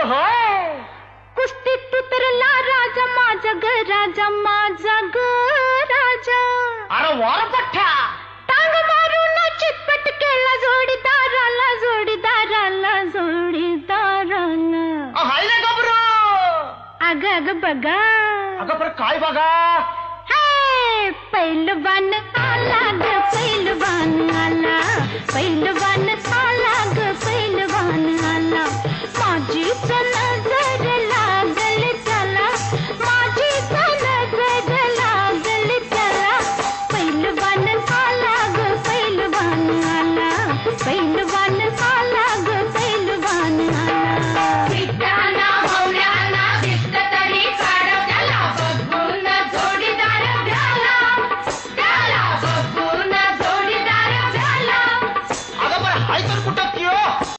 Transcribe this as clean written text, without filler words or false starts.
होय कुस्तीत उतरला राजा माझा ग राजा माझा ग राजा. अरे वार पठ्ठ्या टांग मारून चितपट केला जोडीदाराला जोडीदाराला जोडीदाराला. हाय रे गबरू. अग अग बघा अगं बरं काय बघा. हे पैलवान आला ग पैलवान आला पैलवान आला ग पैलवान आला माझी चल